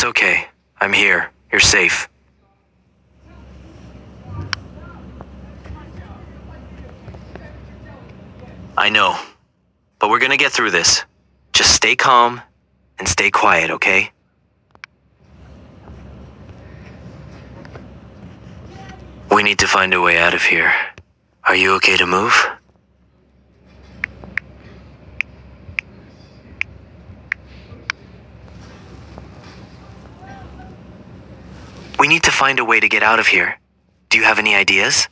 It's okay. I'm here. You're safe. I know, but we're gonna get through this. Just stay calm and stay quiet, okay? We need to find a way out of here. Are you okay to move? We need to find a way to get out of here. Do you have any ideas?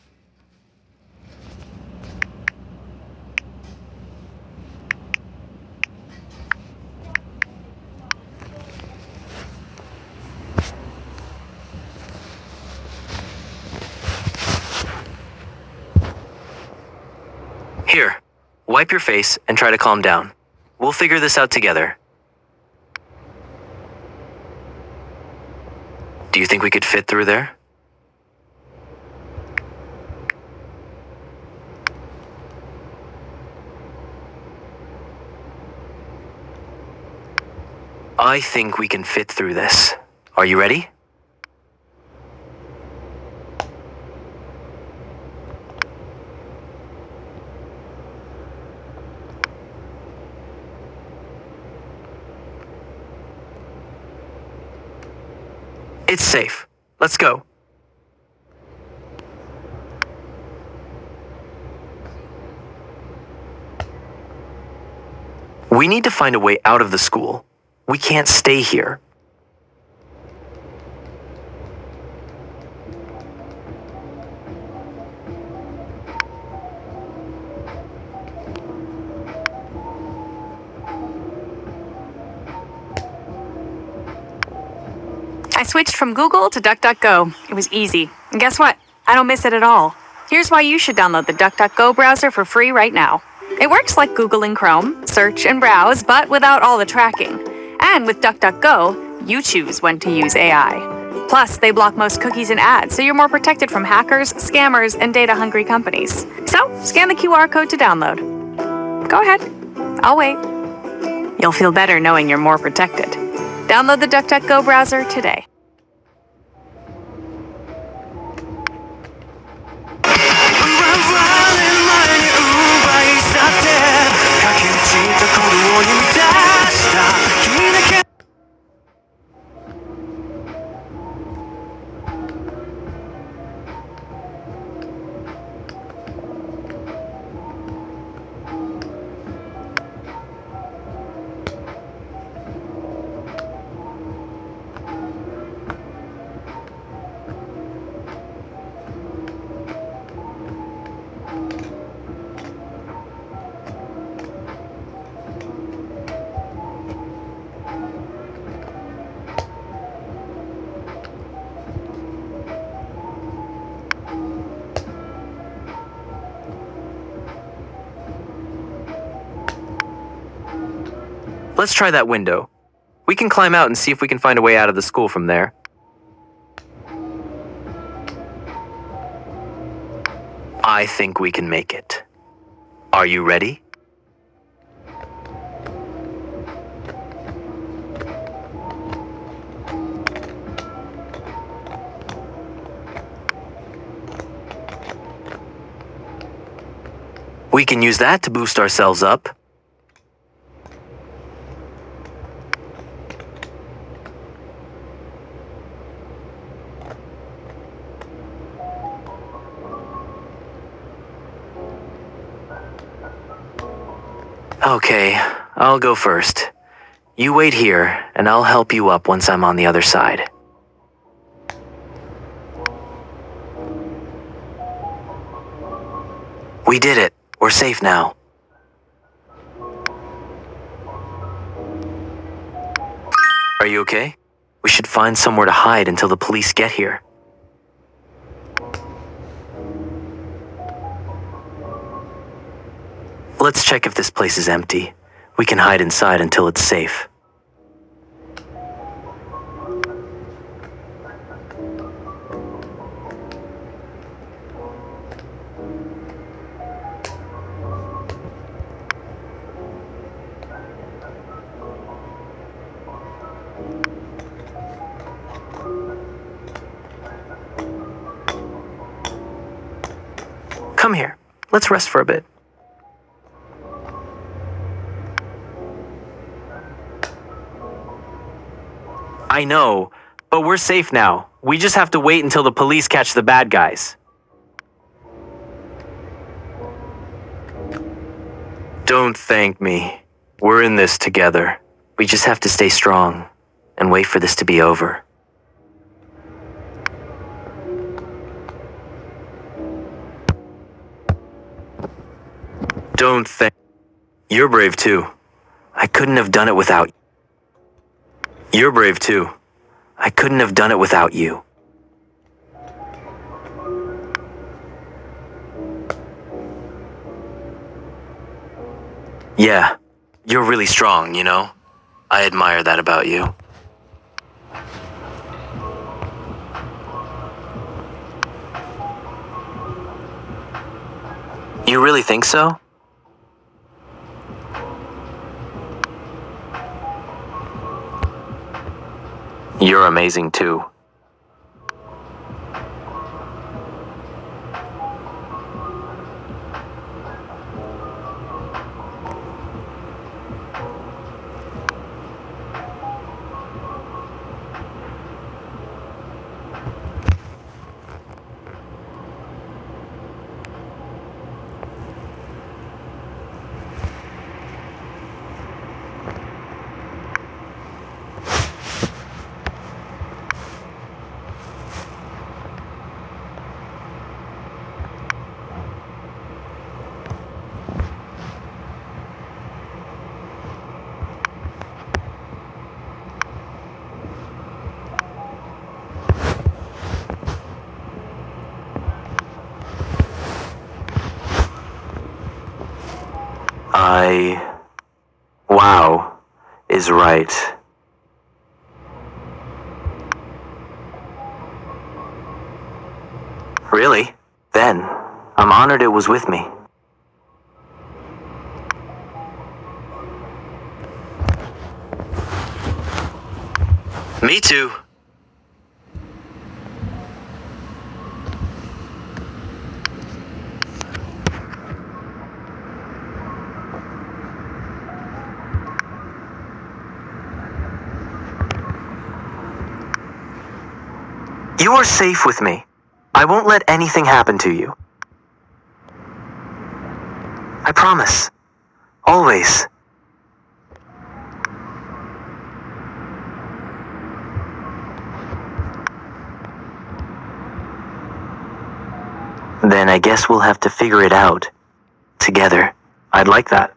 Here, wipe your face and try to calm down. We'll figure this out together. Do you think we could fit through there? I think we can fit through this. Are you ready? It's safe. Let's go. We need to find a way out of the school. We can't stay here. I switched from Google to DuckDuckGo. It was easy. And guess what? I don't miss it at all. Here's why you should download the DuckDuckGo browser for free right now. It works like Google and Chrome, search and browse, but without all the tracking. And with DuckDuckGo, you choose when to use AI. Plus, they block most cookies and ads, so you're more protected from hackers, scammers, and data-hungry companies. So, scan the QR code to download. Go ahead. I'll wait. You'll feel better knowing you're more protected. Download the DuckDuckGo browser today. Let's try that window. We can climb out and see if we can find a way out of the school from there. I think we can make it. Are you ready? We can use that to boost ourselves up. Okay, I'll go first. You wait here, and I'll help you up once I'm on the other side. We did it. We're safe now. Are you okay? We should find somewhere to hide until the police get here. Let's check if this place is empty. We can hide inside until it's safe. Come here. Let's rest for a bit. I know, but we're safe now. We just have to wait until the police catch the bad guys. Don't thank me. We're in this together. We just have to stay strong and wait for this to be over. Don't thank. You're brave too. I couldn't have done it without you. You're brave too. I couldn't have done it without you. Yeah, you're really strong, you know? I admire that about you. You really think so? You're amazing too. Wow is right. Really? Then, I'm honored it was with me. Me too. You are safe with me. I won't let anything happen to you. I promise. Always. Then I guess we'll have to figure it out. Together. I'd like that.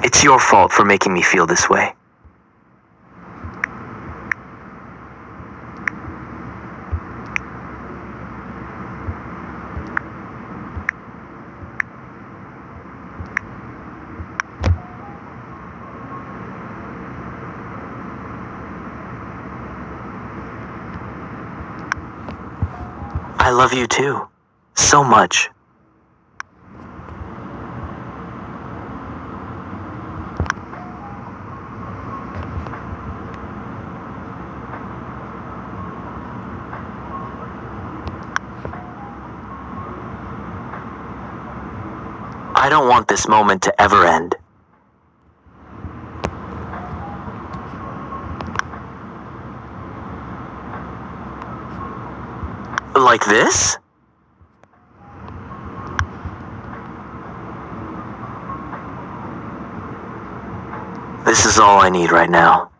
It's your fault for making me feel this way. I love you too. So much. I don't want this moment to ever end. Like this? This is all I need right now.